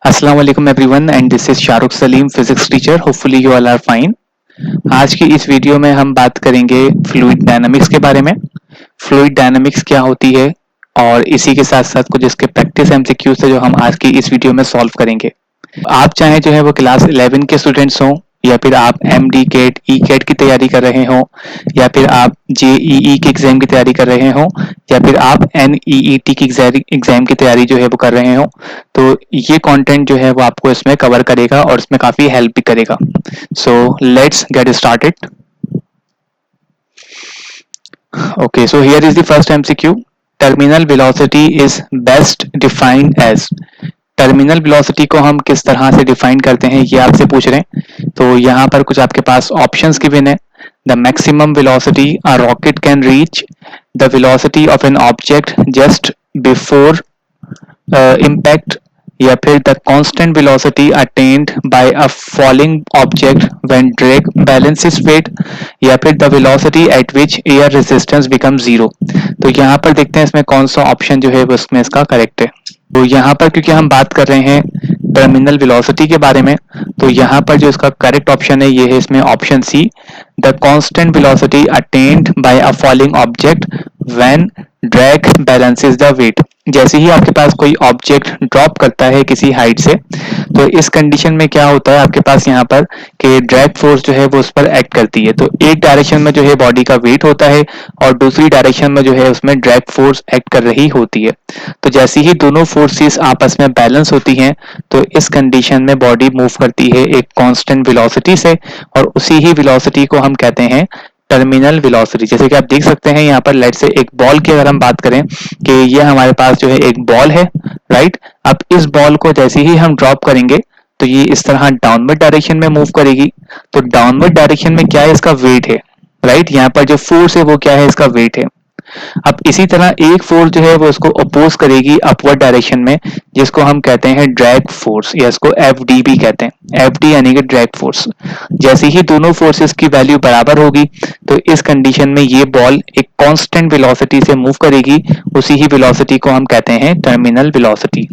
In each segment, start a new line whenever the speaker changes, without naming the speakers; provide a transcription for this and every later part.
अस्सलाम वालेकुम everyone and this is Shahrukh Salim physics teacher. Hopefully you all are fine. आज की इस वीडियो में हम बात करेंगे फ्लूइड डायनामिक्स के बारे में। फ्लूइड डायनामिक्स क्या होती है और इसी के साथ साथ कुछ इसके प्रैक्टिस एमसीक्यूज है जो हम आज की इस वीडियो में सॉल्व करेंगे। आप चाहे जो है वो क्लास 11 के स्टूडेंट्स हों या फिर आप एम डी केट ई केट की तैयारी कर रहे हों या फिर आप जेईई के एग्जाम की तैयारी कर रहे हों या फिर आप एनईईटी की एग्जाम की तैयारी जो है वो कर रहे हों, तो ये कंटेंट जो है वो आपको इसमें कवर करेगा और इसमें काफी हेल्प भी करेगा। So let's get started. Okay, so here is the first MCQ. Terminal velocity is best defined as। Terminal velocity को हम किस तरह से डिफाइन करते हैं ये आपसे पूछ रहे हैं। तो यहाँ पर कुछ आपके पास ऑप्शंस गिवन है। The maximum velocity a rocket can reach, the velocity of an object just before impact, या फिर the constant velocity attained by a falling object when drag balances weight, या फिर the velocity at which air resistance become zero. तो यहाँ पर देखते हैं इसमें कौन सा ऑप्शन जो है उसमें इसका करेक्ट है। तो यहाँ पर क्योंकि हम बात कर रहे हैं टर्मिनल वेलोसिटी के बारे में, तो यहाँ पर जो इसका करेक्ट ऑप्शन है ये है इसमें option C, the constant velocity attained by a falling object when drag balances the weight. जैसे ही आपके पास कोई ऑब्जेक्ट ड्रॉप करता है किसी हाइट से, तो इस कंडीशन में क्या होता है आपके पास यहाँ पर कि ड्रैग फोर्स जो है वो उस पर एक्ट करती है। तो एक डायरेक्शन में जो है बॉडी का वेट होता है और दूसरी डायरेक्शन में जो है उसमें ड्रैग फोर्स एक्ट कर रही होती है। तो जैसे ही दोनों फोर्सेस आपस में बैलेंस होती हैं, तो इस कंडीशन में बॉडी मूव करती है एक कांस्टेंट वेलोसिटी से, और उसी ही वेलोसिटी को हम कहते हैं टर्मिनल वेलोसिटी। जैसे कि आप देख सकते हैं यहाँ पर लेट से एक बॉल की अगर हम बात करें कि ये हमारे पास जो है एक बॉल है, राइट। अब इस बॉल को जैसे ही हम ड्रॉप करेंगे तो ये इस तरह डाउनवर्ड डायरेक्शन में मूव करेगी। तो डाउनवर्ड डायरेक्शन में क्या है, इसका वेट है, राइट। यहाँ पर जो फोर्स है वो क्या है, इसका वेट है। अब इसी तरह एक फोर्स जो है वो उसको अपोज करेगी अपवर्ड डायरेक्शन में, जिसको हम कहते हैं ड्रैग फोर्स, या इसको एफ डी भी कहते हैं। एफ डी यानी कि ड्रैग फोर्स। जैसे ही दोनों फोर्सेस की वैल्यू बराबर होगी, तो इस कंडीशन में ये बॉल एक कांस्टेंट वेलोसिटी से मूव करेगी। उसी ही वेलोसिटी को हम कहते हैं टर्मिनल वेलोसिटी।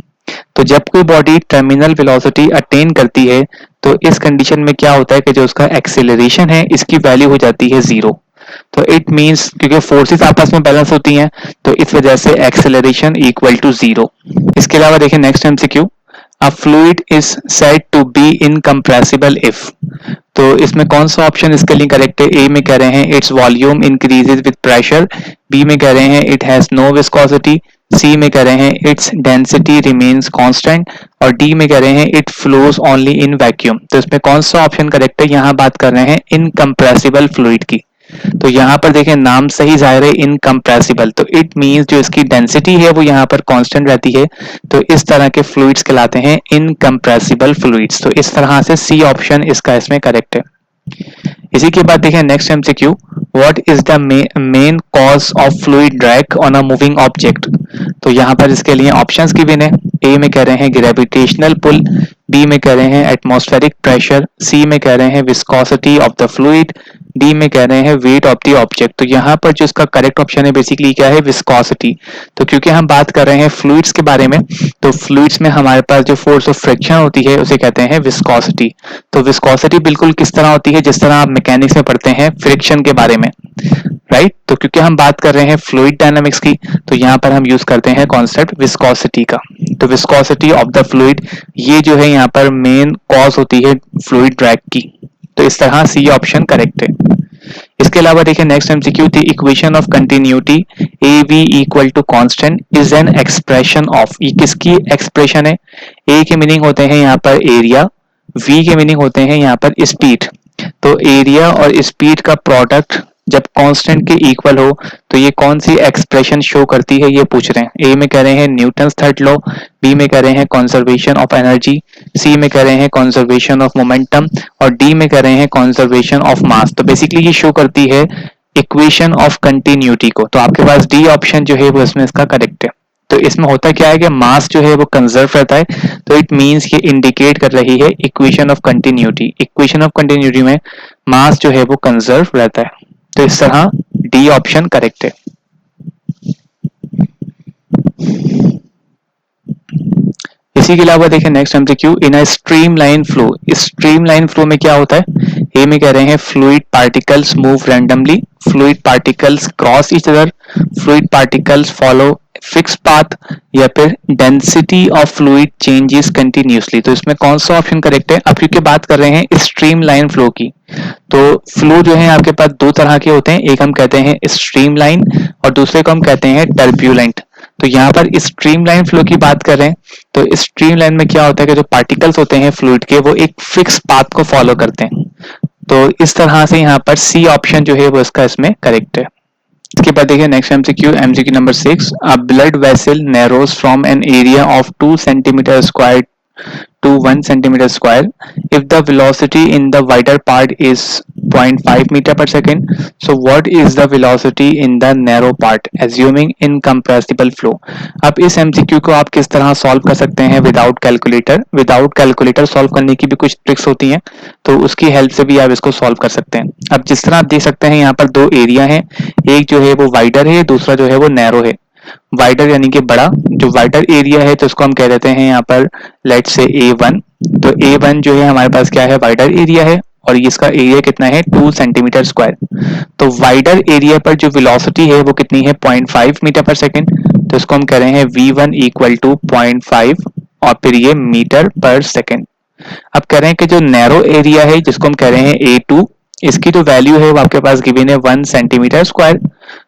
तो जब कोई बॉडी टर्मिनल वेलोसिटी अटेन करती है, तो इस कंडीशन में क्या होता है कि जो उसका एक्सेलरेशन है इसकी वैल्यू हो जाती है जीरो। तो इट मींस क्योंकि फोर्सेस आपस में बैलेंस होती हैं, तो इस वजह से एक्सेलरेशन इक्वल टू जीरो। इसके अलावा देखिए next MCQ, a fluid is said to be incompressible if. तो इसमें कौन सा ऑप्शन इसके लिए करेक्ट है। ए में कह रहे हैं its volume increases with pressure, B में कह रहे हैं it has no viscosity, C में कह रहे हैं इट्स डेंसिटी रिमेन्स कांस्टेंट, और डी में कह रहे हैं it flows only in vacuum. तो इसमें कौन सा ऑप्शन करेक्ट है। यहाँ बात कर रहे हैं इनकम्प्रेसिबल फ्लूइड की। तो यहाँ पर देखें नाम से ही जाहिर है इनकम्प्रेसिबल, तो इट मींस जो इसकी डेंसिटी है वो यहाँ पर कांस्टेंट रहती है। तो इस तरह के फ्लूइड्स कहलाते हैं इनकम्प्रेसिबल फ्लूइड्स। तो इस तरह से सी ऑप्शन इसका इसमें करेक्ट है। इसी के बाद देखें next MCQ, what is the main cause of fluid drag on a moving object. तो यहाँ पर इसके लिए ऑप्शंस गिवन है। ए में कह रहे हैं ग्रेविटेशनल पुल, बी में कह रहे हैं एटमॉस्फेरिक प्रेशर, सी में कह रहे हैं viscosity of the fluid, D में कह रहे हैं वेट ऑफ द ऑब्जेक्ट। तो यहाँ पर जो इसका करेक्ट ऑप्शन है बेसिकली क्या है, विस्कोसिटी। तो क्योंकि हम बात कर रहे हैं फ्लूइड्स के बारे में, तो फ्लूइड्स में हमारे पास जो फोर्स ऑफ फ्रिक्शन होती है उसे कहते हैं विस्कोसिटी। तो विस्कोसिटी बिल्कुल किस तरह होती है, जिस तरह आप मैकेनिक्स में पढ़ते हैं फ्रिक्शन के बारे में, राइट। तो क्योंकि हम बात कर रहे हैं फ्लूइड डायनामिक्स की, तो यहाँ पर हम यूज करते हैं कॉन्सेप्ट विस्कोसिटी का। तो विस्कोसिटी ऑफ द फ्लूइड ये जो है यहाँ पर मेन कॉज होती है फ्लूइड ड्रैग की। तो इस तरह सी ऑप्शन करेक्ट है। इसके अलावा देखिए next MCQ, the equation of continuity A V equal to constant is an expression of. ये किसकी एक्सप्रेशन है। ए के मीनिंग होते हैं यहाँ पर एरिया, वी के मीनिंग होते हैं यहाँ पर स्पीड। तो एरिया और स्पीड का प्रोडक्ट जब कांस्टेंट के इक्वल हो, तो ये कौन सी एक्सप्रेशन शो करती है ये पूछ रहे हैं। ए में कह रहे हैं न्यूटन्स थर्ड लॉ, बी में कह रहे हैं कंजर्वेशन ऑफ एनर्जी, सी में कह रहे हैं कंजर्वेशन ऑफ मोमेंटम, और डी में कह रहे हैं कंजर्वेशन ऑफ मास। तो बेसिकली ये शो करती है इक्वेशन ऑफ कंटिन्यूटी को। तो आपके पास डी ऑप्शन जो है वो इसमें इसका करेक्ट है। तो इसमें होता क्या है कि मास जो है वो कंजर्व रहता है, तो इट मींस ये इंडिकेट कर रही है equation of continuity. Equation of continuity में मास जो है वो कंजर्व रहता है। तो इस तरह डी ऑप्शन करेक्ट है। इसी के अलावा देखिए next MCQ, in a streamline flow, streamline flow में क्या होता है, ए में कह रहे हैं fluid particles move randomly, fluid particles cross each other, fluid particles follow fix path, या फिर density of fluid changes continuously. तो इसमें कौन सा ऑप्शन करेक्ट है, अब क्योंकि बात कर रहे हैं स्ट्रीमलाइन फ्लो की, तो फ्लो जो है आपके पास दो तरह के होते हैं, एक हम कहते हैं स्ट्रीमलाइन और दूसरे को हम कहते हैं टर्ब्यूलेंट। तो यहाँ पर स्ट्रीमलाइन फ्लो की बात कर रहे हैं, तो स्ट्रीमलाइन में क्या होता है कि जो पार्टिकल्स होते हैं फ्लूइड के वो एक फिक्स पाथ को फॉलो करते हैं। तो इस तरह से यहाँ पर सी ऑप्शन जो है वो इसका इसमें करेक्ट है। इसके बाद देखिए next MCQ, MCQ number 6, a blood vessel narrows from an area of 2 centimetre square to 1 centimeter square if the velocity in the wider part is 0.5 meter per second. So what is the velocity in the narrow part assuming incompressible flow? अब इस MCQ को आप किस तरह solve कर सकते हैं without calculator, without calculator solve करने की भी कुछ ट्रिक्स होती हैं, तो उसकी हेल्प से भी आप इसको सॉल्व कर सकते हैं। अब जिस तरह आप देख सकते हैं यहाँ पर दो एरिया हैं, एक जो है वो वाइडर है, दूसरा जो है वो नैरो है। वाइडर यानी कि बड़ा, जो वाइडर एरिया है तो उसको हम कह देते हैं यहाँ पर लेट से A1। तो A1 जो है हमारे पास क्या है, वाइडर एरिया है और इसका एरिया कितना है 2 सेंटीमीटर स्क्वायर। तो वाइडर एरिया पर जो वेलोसिटी है वो कितनी है 0.5 मीटर पर सेकेंड, तो इसको हम कह रहे हैं V1 इक्वल टू 0.5 और फिर ये मीटर पर सेकेंड। अब कह रहे हैं कि जो नैरो एरिया है जिसको हम कह रहे हैं A2, इसकी जो वैल्यू है वो आपके पास गिवन है 1 सेंटीमीटर स्क्वायर।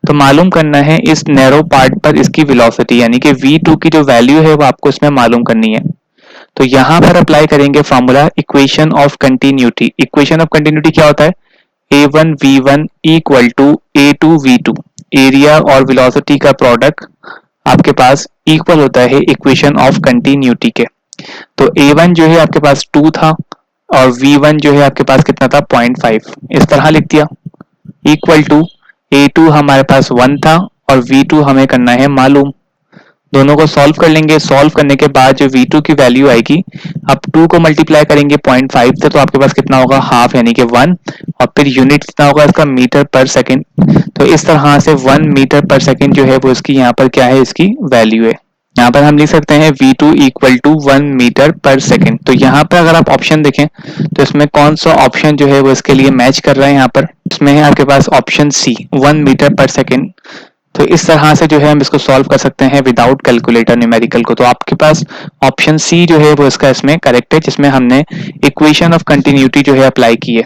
तो मालूम करना है इस नैरो पार्ट पर इसकी वेलोसिटी यानी कि V2 की जो वैल्यू है वो आपको इसमें मालूम करनी है। तो यहाँ पर अप्लाई करेंगे formula equation of continuity. Equation of continuity क्या होता है, A1 V1 equal to A2 V2, area और वेलोसिटी का प्रोडक्ट आपके पास इक्वल होता है इक्वेशन ऑफ कंटिन्यूटी के। तो A1 जो है आपके पास 2 था और V1 जो है आपके पास कितना था 0.5, इस तरह लिख दिया, इक्वल टू A2 हमारे पास 1 था और V2 हमें करना है मालूम। दोनों को सॉल्व कर लेंगे, सॉल्व करने के बाद जो V2 की वैल्यू आएगी, अब 2 को मल्टीप्लाई करेंगे 0.5 से तो आपके पास कितना होगा हाफ यानी कि 1, और फिर यूनिट कितना होगा इसका मीटर पर सेकेंड। तो इस तरह से 1 मीटर पर सेकेंड जो है वो इसकी यहाँ पर क्या है, इसकी वैल्यू है। यहाँ पर हम लिख सकते हैं V2 इक्वल टू 1 मीटर पर सेकेंड। तो यहाँ पर अगर आप ऑप्शन देखें तो इसमें कौन सा ऑप्शन जो है वो इसके लिए मैच कर रहा है, यहाँ पर इसमें है आपके पास ऑप्शन सी 1 मीटर पर सेकेंड। तो इस तरह से जो है हम इसको सॉल्व कर सकते हैं विदाउट कैलकुलेटर न्यूमेरिकल को। तो आपके पास ऑप्शन सी जो है वो इसका इसमें करेक्ट है, जिसमें हमने इक्वेशन ऑफ कंटिन्यूटी जो है अप्लाई की है।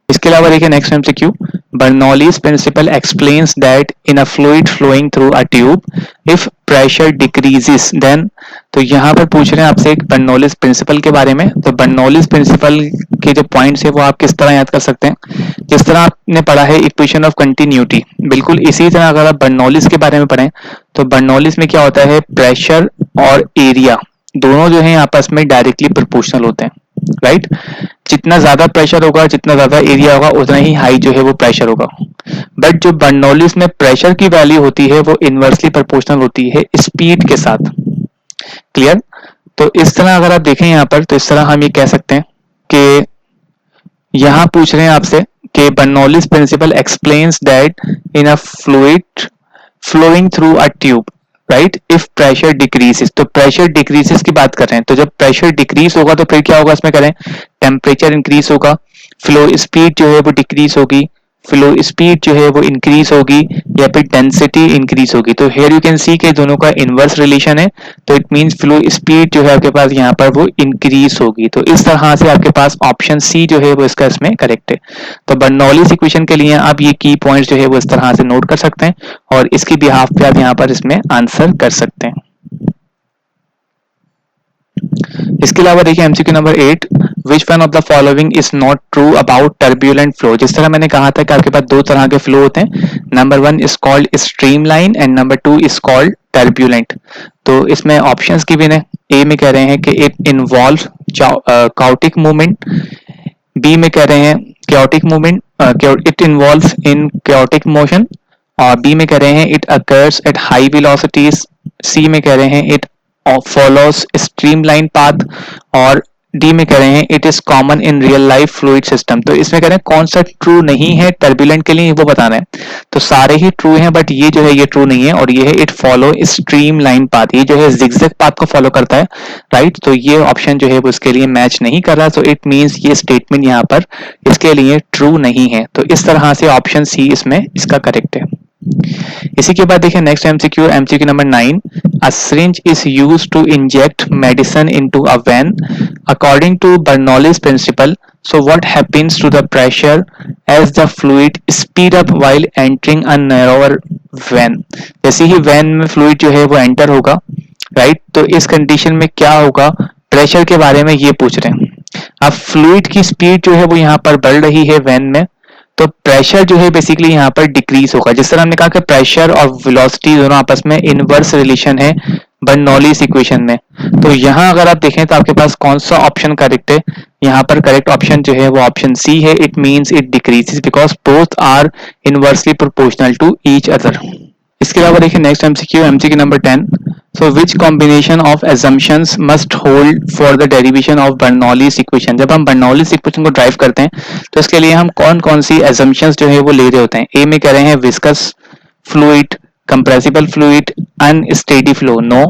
इसके अलावा देखिए next MCQ, Bernoulli's principle explains that in a fluid flowing through a tube if pressure decreases then. तो यहाँ पर पूछ रहे हैं आपसे एक बर्नौलीज प्रिंसिपल के बारे में। तो बर्नौलीज प्रिंसिपल के जो पॉइंट्स है वो आप किस तरह याद कर सकते हैं, जिस तरह आपने पढ़ा है इक्वेशन ऑफ कंटिन्यूटी, बिल्कुल इसी तरह अगर आप बर्नौलीज के बारे में पढ़ें तो बर्नौलीज में क्या होता है, प्रेशर और एरिया दोनों जो है आपस में डायरेक्टली प्रोपोर्शनल होते हैं, राइट। जितना ज्यादा प्रेशर होगा, जितना ज्यादा एरिया होगा, उतना ही हाई जो है वो प्रेशर होगा। बट जो बर्नौलीज में प्रेशर की वैल्यू होती है वो इनवर्सली प्रोपोर्शनल होती है स्पीड के साथ। क्लियर। तो इस तरह अगर आप देखें यहाँ पर, तो इस तरह हम ये कह सकते हैं कि यहाँ पूछ रहे हैं आपसे कि Bernoulli's principle explains that in a fluid flowing through a tube, right, if pressure decreases. तो प्रेशर डिक्रीजेस की बात कर रहे हैं, तो जब प्रेशर डिक्रीज होगा तो फिर क्या होगा, इसमें करें टेम्परेचर इंक्रीज होगा, फ्लो स्पीड जो है वो डिक्रीज होगी, फ्लो स्पीड जो है वो इंक्रीज होगी, या फिर डेंसिटी इंक्रीज होगी। तो हियर यू कैन सी के दोनों का इनवर्स रिलेशन है, तो इट मींस फ्लो स्पीड जो है आपके पास यहाँ पर वो इंक्रीज होगी। तो इस तरह से आपके पास ऑप्शन सी जो है वो इसका इसमें करेक्ट है। तो बर्नौलीज इक्वेशन के लिए आप ये की पॉइंट्स जो है वो इस तरह से नोट कर सकते हैं और इसकी बिहाफ पे आप यहाँ पर इसमें आंसर कर सकते हैं। इसके अलावा देखिए MCQ number 8, which one of the following is not true about turbulent flow. जिस तरह मैंने कहा था कि आपके पास दो तरह के फ्लो होते हैं, number 1 is called streamline and number 2 is called turbulent. तो इसमें ऑप्शंस गिवन है, ए में कह रहे हैं कि it involve chaotic movement, B में कह रहे हैं chaotic movement, it involves in chaotic motion, और बी में कह रहे हैं it occurs at high velocities, C में कह रहे हैं इट follows streamline path, और डी में कह रहे हैं it is common in real life fluid system. तो इसमें कह रहे हैं कौन सा ट्रू नहीं है टर्बुलेंट के लिए, वो बताना है। तो सारे ही ट्रू हैं, बट ये जो है ये ट्रू नहीं है, और ये है it follow stream line path, ये जो है जिगजैग पाथ को फॉलो करता है, राइट। तो ये ऑप्शन जो है वो इसके लिए मैच नहीं कर रहा, तो इट मींस ये स्टेटमेंट यहाँ पर इसके लिए ट्रू नहीं है। तो इस तरह से ऑप्शन सी इसमें इसका करेक्ट है। इसी के बाद देखिए next MCQ, MCQ number 9, a syringe is used to inject medicine into a vein according to Bernoulli's principle. So what happens to the pressure as the fluid speed up while entering a narrower vein? जैसे ही when में fluid जो है वो enter होगा, right, तो इस condition में क्या होगा, प्रेशर के बारे में ये पूछ रहे हैं। अब फ्लूइड की स्पीड जो है वो यहाँ पर बढ़ रही है वेन में, तो प्रेशर जो है बेसिकली यहाँ पर डिक्रीज होगा। जिस तरह हमने कहा कि प्रेशर और वेलोसिटी दोनों आपस में इनवर्स रिलेशन है बर्नौलीज इक्वेशन में, तो यहाँ अगर आप देखें तो आपके पास कौन सा ऑप्शन करेक्ट है, यहाँ पर करेक्ट ऑप्शन जो है वो ऑप्शन सी है। It means it decreases because both are inversely proportional to each other. इसके अलावा देखिए next MCQ, MCQ number 10, so which combination of assumptions must hold for the derivation of Bernoulli's equation? जब हम Bernoulli's equation को drive करते हैं तो इसके लिए हम कौन कौन सी assumptions जो है वो ले रहे होते हैं। ए में कह रहे हैं viscous fluid, compressible fluid, unsteady flow, no।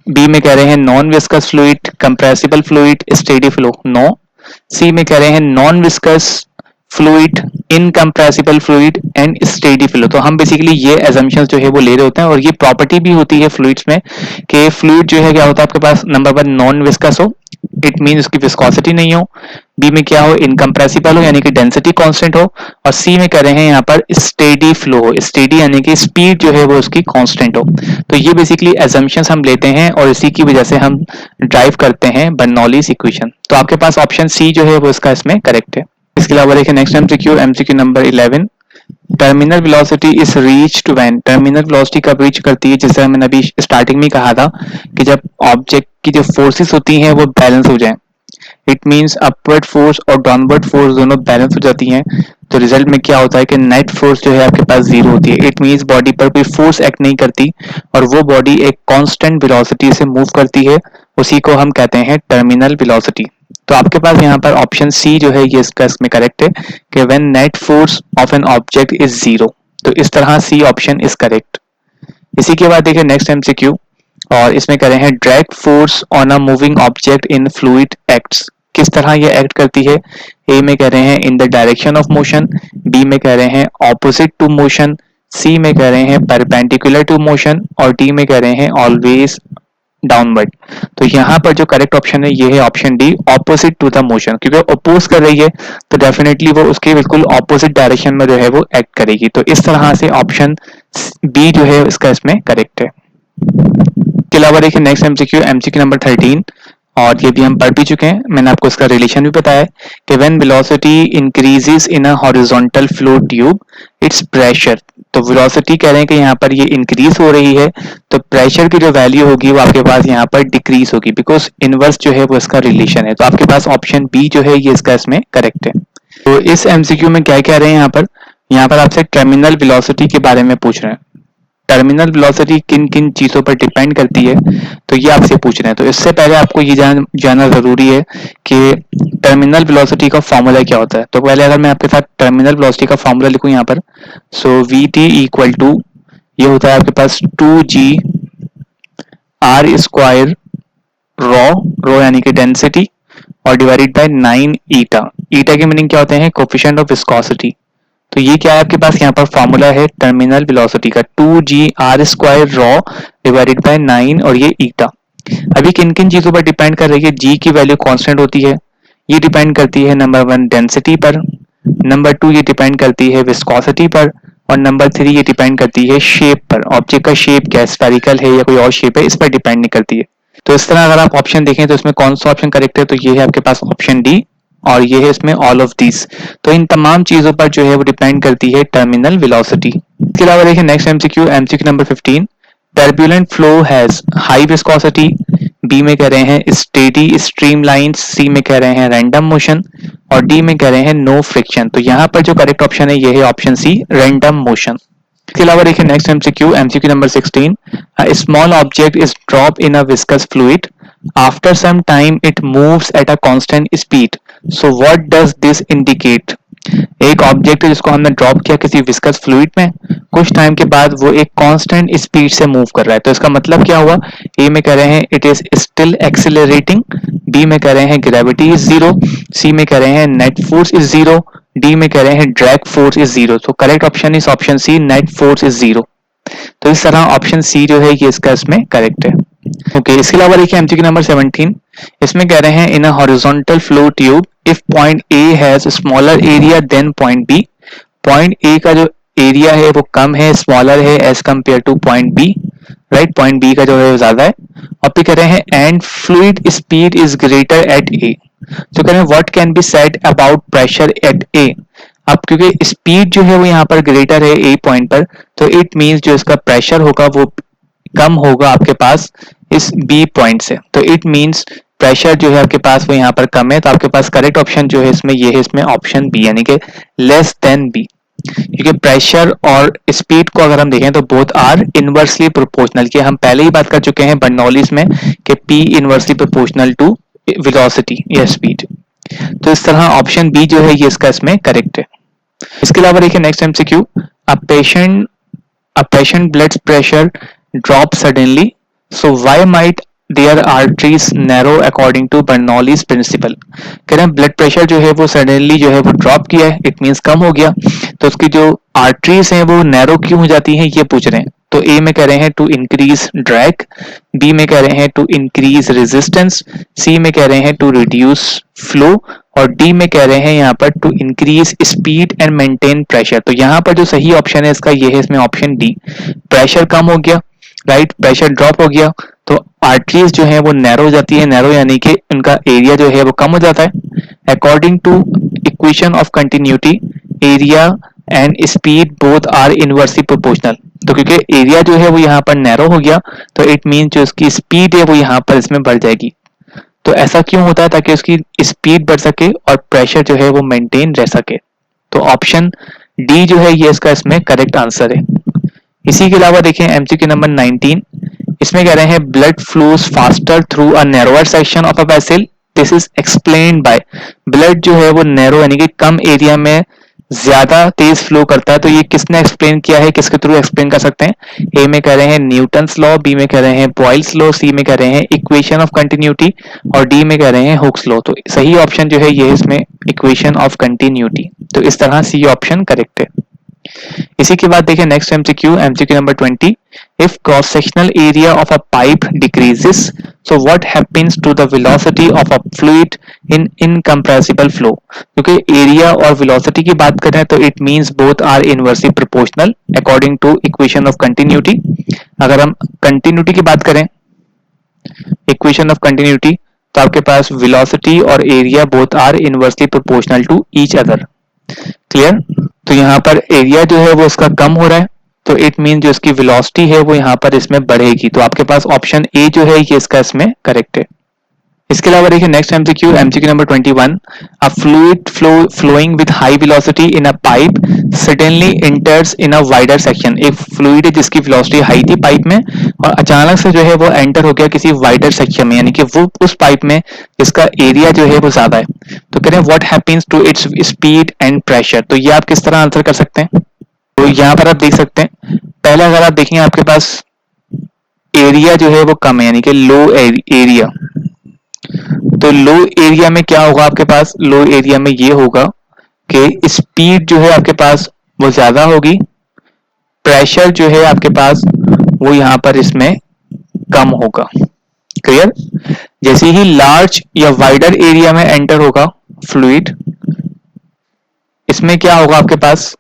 B में कह रहे हैं non viscous fluid, compressible fluid, steady flow, no। सी में कह रहे हैं non viscous fluid, incompressible fluid and steady flow. तो हम बेसिकली ये assumptions जो है वो ले रहे होते हैं, और ये प्रॉपर्टी भी होती है फ्लूइड्स में कि फ्लूइड जो है क्या होता है आपके पास, नंबर 1 नॉन विस्कस हो, इट मीन उसकी विस्कोसिटी नहीं हो। बी में क्या हो, इनकम्प्रेसिबल हो यानी कि डेंसिटी कांस्टेंट हो। और सी में कह रहे हैं यहाँ पर स्टेडी फ्लो हो, स्टेडी यानी कि स्पीड जो है वो उसकी कांस्टेंट हो। तो ये बेसिकली assumptions हम लेते हैं और इसी की वजह से हम ड्राइव करते हैं बर्नौलीज इक्वेशन। तो आपके पास ऑप्शन सी जो है वो इसका इसमें करेक्ट है। इसके अलावा देखिए next MCQ, MCQ number 11, terminal velocity is reached when. Terminal velocity कब रीच करती है, जैसे मैंने अभी स्टार्टिंग में कहा था कि जब ऑब्जेक्ट की जो फोर्सेस होती हैं वो बैलेंस हो जाए। इट मींस अपवर्ड फोर्स और डाउनवर्ड फोर्स दोनों बैलेंस हो जाती हैं, तो रिजल्ट में क्या होता है कि नेट फोर्स जो है आपके पास जीरो होती है। इट मींस बॉडी पर कोई फोर्स एक्ट नहीं करती और वो बॉडी एक कांस्टेंट वेलोसिटी से मूव करती है, उसी को हम कहते हैं टर्मिनल वेलोसिटी। तो आपके पास यहाँ पर ऑप्शन सी जो है ये इसका इसमें करेक्ट है कि when net force of an object is zero. तो इस तरह सी ऑप्शन इज करेक्ट। इसी के बाद देखिए नेक्स्ट एमसीक्यू, और इसमें कह रहे हैं direct force on a moving object in fluid acts. किस तरह ये एक्ट करती है, ए में कह रहे हैं in the direction of motion, B में कह रहे हैं ऑपोजिट टू मोशन, सी में कह रहे हैं परपेंडिकुलर टू मोशन, और डी में कह रहे हैं ऑलवेज डाउनवर्ड। तो यहाँ पर जो करेक्ट ऑप्शन है ये है option D, opposite to the motion, क्योंकि अपोज कर रही है तो डेफिनेटली वो उसके बिल्कुल ऑपोजिट डायरेक्शन में जो है वो एक्ट करेगी। तो इस तरह से ऑप्शन बी जो है इसका इसमें करेक्ट है। इसके अलावा देखिए नेक्स्ट एमसीक्यू, एमसीक्यू नंबर 13, और ये भी हम पढ़ भी चुके हैं, मैंने आपको इसका रिलेशन भी बताया कि when velocity increases in a horizontal flow tube it's pressure. तो वेलोसिटी कह रहे हैं कि यहाँ पर ये इंक्रीज हो रही है, तो प्रेशर की जो वैल्यू होगी वो आपके पास यहाँ पर डिक्रीज होगी, बिकॉज इनवर्स जो है वो इसका रिलेशन है। तो आपके पास ऑप्शन बी जो है ये इसका इसमें करेक्ट है। तो इस एमसीक्यू में क्या कह रहे हैं यहाँ पर आपसे टर्मिनल वेलोसिटी के बारे में पूछ रहे हैं। टर्मिनल वेलोसिटी किन किन चीजों पर डिपेंड करती है, तो ये आपसे पूछ रहे हैं। तो इससे पहले आपको ये जानना जरूरी है कि टर्मिनल वेलोसिटी का फॉर्मूला क्या होता है। तो पहले अगर मैं आपके साथ टर्मिनल वेलोसिटी का फॉर्मूला लिखूं यहाँ पर, so V T equal to ये होता है आपके पास 2g r स्क्वायर रो यानी कि डेंसिटी और डिवाइडेड बाय 9 ईटा। ईटा के मीनिंग क्या होते हैं, कोफिशिएंट ऑफ विस्कोसिटी। तो ये क्या है आपके पास यहाँ पर फॉर्मूला है टर्मिनल वेलोसिटी का, 2g r square raw divided by 9 और ये ईटा। अभी किन किन चीजों पर डिपेंड कर रही है, g की वैल्यू कांस्टेंट होती है, ये डिपेंड करती है नंबर 1 डेंसिटी पर, नंबर 2 ये डिपेंड करती है विस्कोसिटी पर, और नंबर 3 ये डिपेंड करती है शेप पर। ऑब्जेक्ट का शेप क्या स्फेरिकल है या कोई और शेप है, इस पर डिपेंड नहीं करती है। तो इस तरह अगर आप ऑप्शन देखें तो इसमें कौन सा ऑप्शन करेक्ट है, तो ये है आपके पास ऑप्शन डी, और ये है इसमें ऑल ऑफ दिस। तो इन तमाम चीजों पर जो है वो डिपेंड करती है टर्मिनल वेलोसिटी। इसके अलावा देखिए next MCQ, MCQ number 15, turbulent flow has high viscosity, B में कह रहे हैं स्टेडी स्ट्रीमलाइन, सी में कह रहे हैं रैंडम मोशन, और डी में कह रहे हैं नो फ्रिक्शन। तो यहाँ पर जो करेक्ट ऑप्शन है ये है ऑप्शन सी, रैंडम मोशन। इसके अलावा देखिए next MCQ, MCQ number 16, small object is drop in a viscous fluid after some time it moves at a constant speed, so what does this indicate? एक object है जिसको हमने drop किया किसी viscous fluid में, कुछ टाइम के बाद वो एक कांस्टेंट स्पीड से मूव कर रहा है, तो इसका मतलब क्या हुआ? ए में कह रहे हैं it is still accelerating, B में कह रहे हैं ग्रेविटी इज जीरो, सी में कह रहे हैं net force is zero, D में कह रहे हैं ड्रैग फोर्स इज जीरो। तो correct option is option C, net force is zero. तो इस तरह ऑप्शन सी जो है ये इसका इसमें करेक्ट है। ओके, इसके अलावा देखिए एमसीक्यू नंबर 17, इसमें कह रहे हैं in a horizontal flow tube if point A has smaller area than point B, point A का जो एरिया है वो कम है, स्मॉलर है as compare to point B, right, point B का जो है ज्यादा है, और फिर कह रहे हैं and fluid speed is greater at A, तो कह रहे हैं what can be said about pressure at A. अब क्योंकि स्पीड जो है वो यहाँ पर ग्रेटर है ए पॉइंट पर, तो इट मींस जो इसका प्रेशर होगा वो कम होगा आपके पास इस बी पॉइंट से, तो इट मींस प्रेशर जो है आपके पास वो यहाँ पर कम है, तो आपके पास करेक्ट ऑप्शन जो है इसमें ये है, इसमें ऑप्शन बी यानी कि लेस देन बी, क्योंकि प्रेशर और स्पीड को अगर हम देखें तो बोथ आर इनवर्सली प्रोपोर्शनल, कि हम पहले ही बात कर चुके हैं बर्नौलीज में कि P inversely proportional to velocity या स्पीड। तो इस तरह ऑप्शन बी जो है ये इसका इसमें करेक्ट है। इसके अलावा देखिए next MCQ, a patient blood pressure drop suddenly, so why might their arteries narrow according to Bernoulli's principle. कह रहे हैं ब्लड प्रेशर जो है वो सडनली जो है वो ड्रॉप किया है, इट मींस कम हो गया, तो उसकी जो आर्टरीज हैं वो नैरो क्यों हो जाती हैं ये पूछ रहे हैं। तो ए में कह रहे हैं टू इंक्रीज ड्रैग, बी में कह रहे हैं टू इंक्रीज रेजिस्टेंस, सी में कह रहे हैं टू रिड्यूस फ्लो, और डी में कह रहे हैं यहाँ पर to increase speed and maintain pressure. तो यहाँ पर जो सही ऑप्शन है इसका ये है, इसमें ऑप्शन डी, प्रेशर कम हो गया, राइट, प्रेशर ड्रॉप हो गया तो आर्टरीज जो है वो नैरो हो जाती है, नैरो यानी कि उनका एरिया जो है वो कम हो जाता है। According to equation of continuity area and speed both are inversely proportional, तो क्योंकि एरिया जो है वो यहाँ पर नैरो हो गया तो इट मीन जो उसकी स्पीड है वो यहाँ पर इसमें बढ़ जाएगी। तो ऐसा क्यों होता है? ताकि उसकी स्पीड बढ़ सके और प्रेशर जो है वो मेंटेन रह सके। तो ऑप्शन डी जो है ये इसका इसमें करेक्ट आंसर है। इसी के अलावा देखें एमसीक्यू नंबर 19, इसमें कह रहे हैं blood flows faster through a narrower section of a vessel, this is explained bye, blood जो है वो नैरो यानी कि कम एरिया में ज्यादा तेज फ्लो करता है, तो ये किसने एक्सप्लेन किया है, किसके थ्रू एक्सप्लेन कर सकते हैं? ए में कह रहे हैं न्यूटन्स लॉ, बी में कह रहे हैं बॉयल्स लॉ, सी में कह रहे हैं इक्वेशन ऑफ कंटिन्यूटी, और डी में कह रहे हैं हुक्स लॉ। तो सही ऑप्शन जो है ये इसमें इक्वेशन ऑफ कंटिन्यूटी, तो इस तरह सी ऑप्शन करेक्ट है। इसी के बाद देखिए next MCQ, MCQ number 20, if cross sectional area of a pipe decreases so what happens to the velocity of a fluid in incompressible flow. क्योंकि एरिया और वेलोसिटी की बात करें तो it means both are inversely proportional according to equation of continuity. अगर हम continuity की बात करें, इक्वेशन ऑफ कंटिन्यूटी, तो आपके पास वेलोसिटी और area both are inversely proportional to each other. Clear? तो यहाँ पर एरिया जो है वो उसका कम हो रहा है, तो इट मीन जो इसकी वेलोसिटी है वो यहाँ पर इसमें बढ़ेगी, तो आपके पास ऑप्शन ए जो है ये इसका इसमें करेक्ट है। इसके अलावा देखिए next MCQ, MCQ number 21, a fluid flowing with high velocity in a pipe suddenly enters in a wider section. एक फ्लूइड है जिसकी वेलोसिटी हाई थी पाइप में और अचानक से जो है वो एंटर हो गया किसी वाइडर सेक्शन में, यानी कि वो उस पाइप में जिसका एरिया जो है वो ज्यादा है। तो कह रहे हैं what happens to its speed and pressure. तो ये आप किस तरह आंसर कर सकते हैं? तो यहाँ पर आप देख सकते हैं, पहले अगर आप देखेंगे आपके पास एरिया जो है वो कम है, यानी कि लो एरिया, तो लो एरिया में क्या होगा आपके पास? लो एरिया में ये होगा कि स्पीड जो है आपके पास वो ज्यादा होगी, प्रेशर जो है आपके पास वो यहाँ पर इसमें कम होगा। क्लियर? जैसे ही लार्ज या वाइडर एरिया में एंटर होगा फ्लूइड, इसमें क्या होगा आपके पास?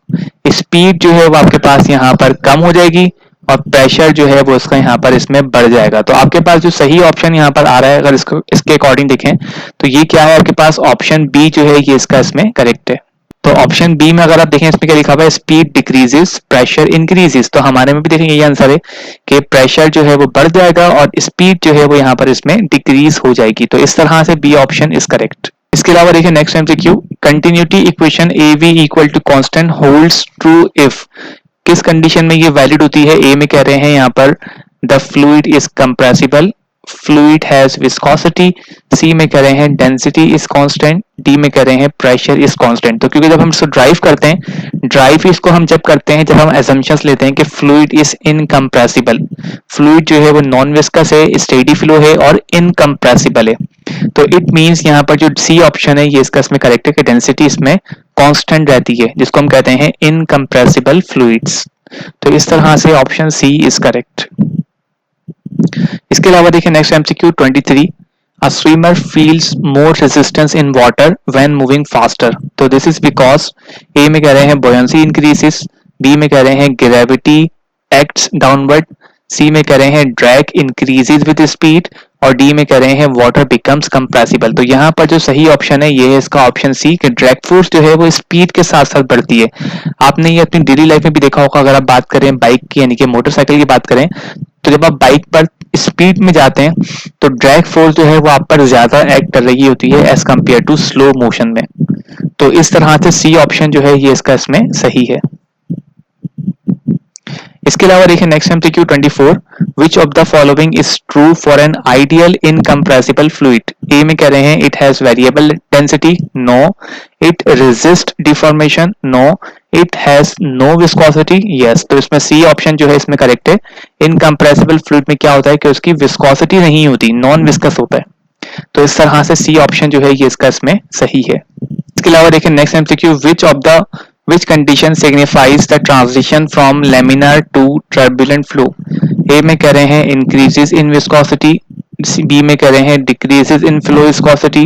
स्पीड जो है वो आपके पास यहाँ पर कम हो जाएगी और प्रेशर जो है वो इसका यहाँ पर इसमें बढ़ जाएगा। तो आपके पास जो सही ऑप्शन यहाँ पर आ रहा है, अगर इसको इसके अकॉर्डिंग देखें तो ये क्या है आपके पास? ऑप्शन बी जो है ये इसका इसमें करेक्ट है। तो ऑप्शन बी में अगर आप देखें इसमें क्या लिखा हुआ है? Speed decreases pressure increases. तो हमारे में भी देखेंगे ये आंसर है कि प्रेशर जो है वो बढ़ जाएगा और स्पीड जो है वो यहाँ पर इसमें डिक्रीज हो जाएगी। तो इस तरह से बी ऑप्शन इज करेक्ट। इसके अलावा देखिए next MCQ, continuity equation A V equal to constant holds true if, किस कंडीशन में ये वैलिड होती है? ए में कह रहे हैं यहाँ पर the fluid is compressible, fluid has viscosity, C में कह रहे हैं डेंसिटी इज कांस्टेंट, डी में कह रहे हैं प्रेशर इज कांस्टेंट। तो क्योंकि जब हम इसको ड्राइव करते हैं, ड्राइव इसको हम जब करते हैं जब हम एजम्पशंस लेते हैं कि फ्लूइड इज इनकम्प्रेसिबल, फ्लूइड जो है वो नॉन विस्कस है, स्टेडी फ्लो है और इनकम्प्रेसिबल है, तो इट मींस यहाँ पर जो सी ऑप्शन है ये इसका इसमें करेक्ट है कि डेंसिटी इसमें कांस्टेंट रहती है, जिसको हम कहते हैं इनकम्प्रेसिबल फ्लूइड्स। तो इस तरह से ऑप्शन सी इज करेक्ट। इसके अलावा देखिए next MCQ 23, a swimmer feels more resistance in water when moving faster, तो this is because A में कह रहे हैं buoyancy increases, B में कह रहे हैं gravity acts downward, C में कह रहे हैं drag increases with speed और D में कह रहे हैं water becomes compressible। तो यहाँ पर जो सही ऑप्शन है ये है इसका ऑप्शन सी कि ड्रैग फोर्स जो है वो स्पीड के साथ साथ बढ़ती है। आपने ये अपनी डेली लाइफ में भी देखा होगा, अगर आप बात करें बाइक की यानी कि मोटरसाइकिल की बात करें, तो जब आप बाइक पर स्पीड में जाते हैं तो ड्रैग फोर्स जो है वो आप पर ज्यादा एक्ट कर रही होती है as compare to slow motion में। तो इस तरह से सी ऑप्शन जो है ये इसका इसमें सही है। इसके अलावा देखिए next MCQ 24, which of the following is true for an ideal incompressible fluid. A में कह रहे हैं it has variable density, no, it resist deformation, no, it has no viscosity, yes. तो इसमें सी ऑप्शन जो है इसमें करेक्ट है। इनकम्प्रेसिबल फ्लूइड में क्या होता है कि उसकी विस्कोसिटी नहीं होती, नॉन विस्कस होता है। तो इस तरह से सी ऑप्शन जो है ये इसका इसमें सही है। इसके अलावा देखिए next MCQ, which condition signifies the transition from laminar to turbulent flow। ए में कह रहे हैं increases in viscosity, बी में कह रहे हैं decreases in flow viscosity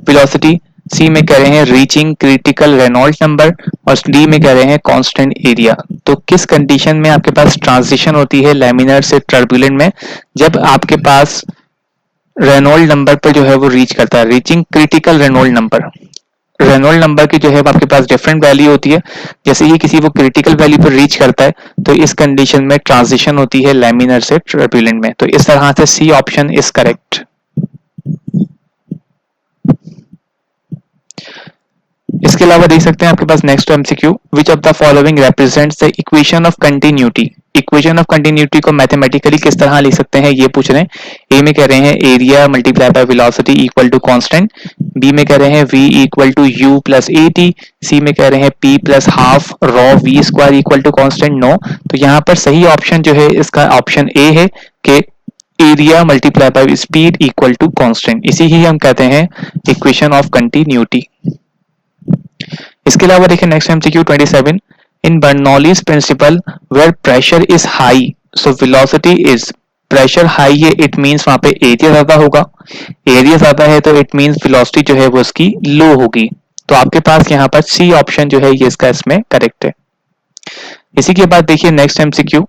velocity, सी में कह रहे हैं reaching critical Reynolds number और डी में कह रहे हैं constant area। तो किस कंडीशन में आपके पास ट्रांजिशन होती है लैमिनार से टर्बुलेंट में? जब आपके पास रेनॉल्ड नंबर पर जो है वो रीच करता है, reaching critical Reynold number. Reynold number की जो है आपके पास डिफरेंट वैल्यू होती है, जैसे ही किसी वो क्रिटिकल वैल्यू पर रीच करता है तो इस कंडीशन में ट्रांजिशन होती है लैमिनर से टर्बुलेंट में। तो इस तरह से सी ऑप्शन इज करेक्ट। इसके अलावा देख सकते हैं आपके पास next MCQ, which of the following represents the equation of continuity. Equation of continuity को मैथमेटिकली किस तरह लिख सकते हैं ये पूछ रहे हैं। ए में कह रहे हैं area multiply by velocity equal to constant, B में कह रहे हैं v equal to u plus A T, C में कह रहे हैं p plus half rho v square equal to constant, no. तो यहाँ पर सही ऑप्शन जो है इसका ऑप्शन ए है कि area multiply by speed equal to constant, इसी ही हम कहते हैं इक्वेशन ऑफ कंटिन्यूटी। इसके अलावा देखिए next MCQ 27, in Bernoulli's principle where pressure is high so velocity is, pressure high है इट मींस वहां पे एरिया ज्यादा होगा, एरिया ज्यादा है तो इट मींस वेलोसिटी जो है वो उसकी लो होगी। तो आपके पास यहाँ पर सी ऑप्शन जो है ये इसका इसमें करेक्ट है। इसी के बाद देखिए नेक्स्ट एमसीक्यू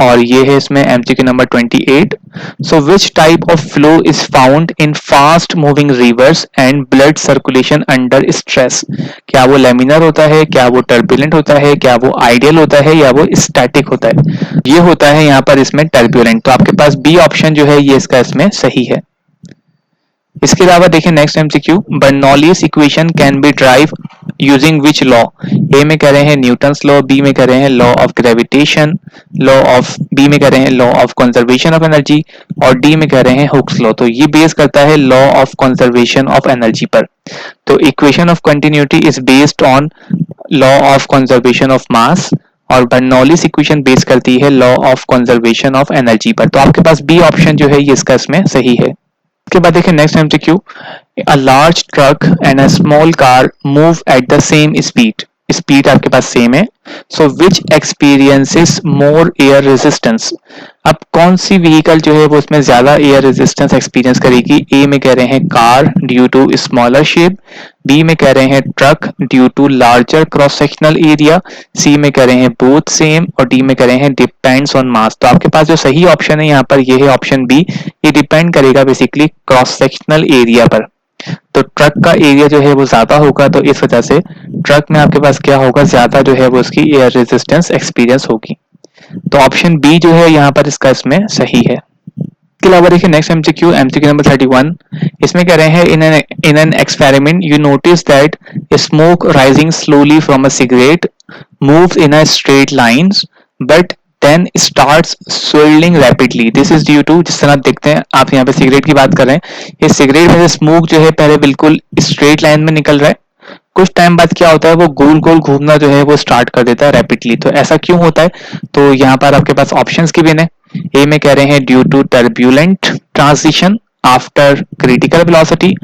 और ये है इसमें MCQ number 28, so which type of flow is found in fast moving reverse and blood circulation under stress. क्या वो लेमिनर होता है, क्या वो टर्बुलेंट होता है, क्या वो आइडियल होता है या वो स्टैटिक होता है? ये होता है यहाँ पर इसमें टर्बुलेंट। तो आपके पास बी ऑप्शन जो है ये इसका इसमें सही है। इसके अलावा देखिए next MCQ, Bernoulli's equation can be drive using which law. A में कह रहे हैं न्यूटन्स लॉ, बी में कह रहे हैं law of gravitation, law of B में कह रहे हैं law of conservation of energy और डी में कह रहे हैं हुक्स लॉ। तो ये बेस करता है law of conservation of energy पर। तो equation of continuity is based on law of conservation of mass और बर्नौलीज इक्वेशन बेस करती है law of conservation of energy पर। तो आपके पास बी ऑप्शन जो है ये इसका इसमें सही है। इसके बाद देखिए next MCQ, a large truck and a small car move at the same speed, speed आपके पास सेम है, सो विच एक्सपीरियंसेस मोर एयर रेजिस्टेंस। अब कौन सी व्हीकल जो है वो उसमें ज्यादा एयर रेजिस्टेंस एक्सपीरियंस करेगी? ए में कह रहे हैं car due to smaller shape, B में कह रहे हैं truck due to larger cross sectional area, C में कह रहे हैं बोथ सेम और डी में कह रहे हैं डिपेंड्स ऑन मास। तो आपके पास जो सही ऑप्शन है यहाँ पर ये है ऑप्शन बी, ये डिपेंड करेगा बेसिकली क्रॉस सेक्शनल एरिया पर। तो ट्रक का एरिया जो है वो ज्यादा होगा तो इस वजह से ट्रक में आपके पास क्या होगा, ज्यादा जो है वो उसकी एयर रेजिस्टेंस एक्सपीरियंस होगी। तो ऑप्शन बी जो है यहाँ पर इसका इसमें सही है। इसके अलावा देखिए नेक्स्ट एमसीक्यू, एमसीक्यू नंबर 31, इसमें कह रहे हैं in an experiment you notice that smoke rising slowly from a cigarette moves in a straight lines but then starts swirling rapidly. This is due to, जिस तरह आप देखते हैं, आप यहाँ पे सिगरेट की बात कर रहे हैं, ये सिगरेट में से स्मोक जो है पहले बिल्कुल स्ट्रेट लाइन में निकल रहा है, कुछ टाइम बाद क्या होता है वो गोल गोल घूमना जो है वो स्टार्ट कर देता है रैपिडली। तो ऐसा क्यों होता है? तो यहाँ पर आपके पास ऑप्शंस गिवन है। ए में कह रहे हैं due to turbulent transition after critical velocity,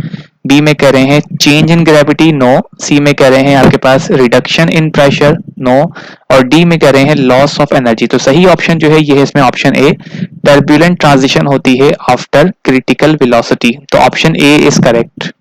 B में कह रहे हैं change in gravity, no, C में कह रहे हैं आपके पास रिडक्शन इन प्रेशर, नो, और डी में कह रहे हैं लॉस ऑफ एनर्जी। तो सही ऑप्शन जो है ये है इसमें ऑप्शन ए, टर्ब्यूलेंट ट्रांजिशन होती है आफ्टर क्रिटिकल वेलोसिटी। तो option A is correct.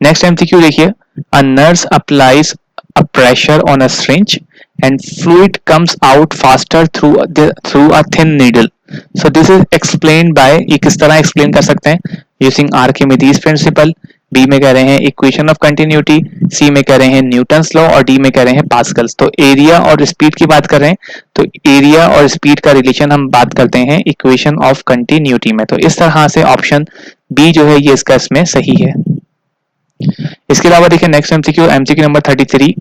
Next MCQ देखिए, a nurse applies a pressure on a syringe and fluid comes out faster through a thin needle. So this is explained by, ये किस तरह explain कर सकते हैं? Using Archimedes principal, B में कह रहे हैं इक्वेशन ऑफ कंटिन्यूटी, सी में कह रहे हैं न्यूटन्स लॉ, और डी में कह रहे हैं पास्कल्स। तो एरिया और स्पीड की बात कर रहे हैं, तो एरिया और स्पीड का रिलेशन हम बात करते हैं इक्वेशन ऑफ कंटिन्यूटी में। तो इस तरह से ऑप्शन बी जो है ये इसका इसमें सही है। इसके अलावा देखिए next MCQ, MCQ number 33,